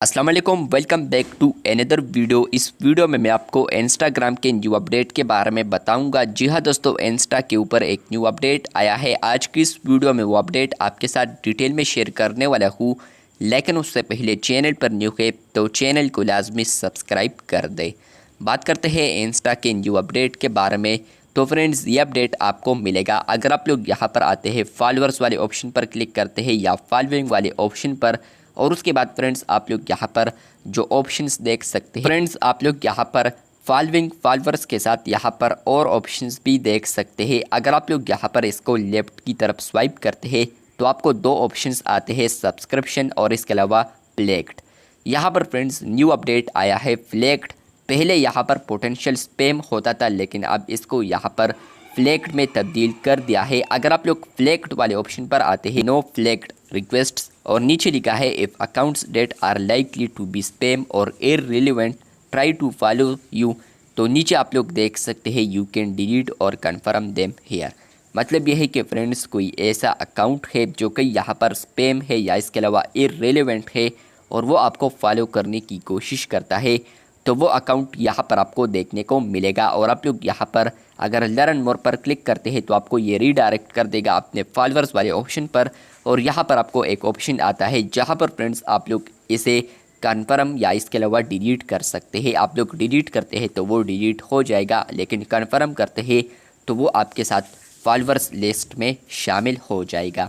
अस्सलाम वालेकुम, welcome back to another video. इस वीडियो में मैं आपको इंस्टाग्राम के न्यू अपडेट के बारे में बताऊंगा। जी हाँ दोस्तों, इंस्टा के ऊपर एक न्यू अपडेट आया है। आज की इस वीडियो में वो अपडेट आपके साथ डिटेल में शेयर करने वाला हूँ, लेकिन उससे पहले चैनल पर न्यू है तो चैनल को लाजमी सब्सक्राइब कर दे। बात करते हैं इंस्टा के न्यू अपडेट के बारे में। तो फ्रेंड्स, ये अपडेट आपको मिलेगा अगर आप लोग यहाँ पर आते हैं, फॉलोअर्स वाले ऑप्शन पर क्लिक करते हैं या फॉलोइंग वाले ऑप्शन पर, और उसके बाद फ्रेंड्स आप लोग यहाँ पर जो ऑप्शंस देख सकते हैं। फ्रेंड्स, आप लोग यहाँ पर फॉलोइंग फॉलोअर्स के साथ यहाँ पर और ऑप्शंस भी देख सकते हैं। अगर आप लोग यहाँ पर इसको लेफ्ट की तरफ स्वाइप करते हैं तो आपको दो ऑप्शंस आते हैं, सब्सक्रिप्शन और इसके अलावा फ्लैग्ड। यहाँ पर फ्रेंड्स न्यू अपडेट आया है फ्लैग्ड। पहले यहाँ पर पोटेंशियल स्पैम होता था, लेकिन अब इसको यहाँ पर फ्लैग्ड में तब्दील कर दिया है। अगर आप लोग फ्लैग्ड वाले ऑप्शन पर आते हैं, नो फ्लैग्ड रिक्वेस्ट्स, और नीचे लिखा है if accounts that are likely to be spam और irrelevant try to follow you, तो नीचे आप लोग देख सकते हैं यू कैन डिलीट और कन्फर्म देम हेयर। मतलब यह है कि फ्रेंड्स कोई ऐसा अकाउंट है जो कि यहाँ पर स्पैम है या इसके अलावा इररिलेवेंट है और वो आपको फॉलो करने की कोशिश करता है, तो वो अकाउंट यहाँ पर आपको देखने को मिलेगा। और आप लोग यहाँ पर अगर लर्न मोर पर क्लिक करते हैं तो आपको ये रीडायरेक्ट कर देगा अपने फॉलोअर्स वाले ऑप्शन पर, और यहाँ पर आपको एक ऑप्शन आता है जहाँ पर फ्रेंड्स आप लोग इसे कन्फर्म या इसके अलावा डिलीट कर सकते हैं। आप लोग डिलीट करते हैं तो वो डिलीट हो जाएगा, लेकिन कन्फर्म करते हैं तो वो आपके साथ फॉलोअर्स लिस्ट में शामिल हो जाएगा।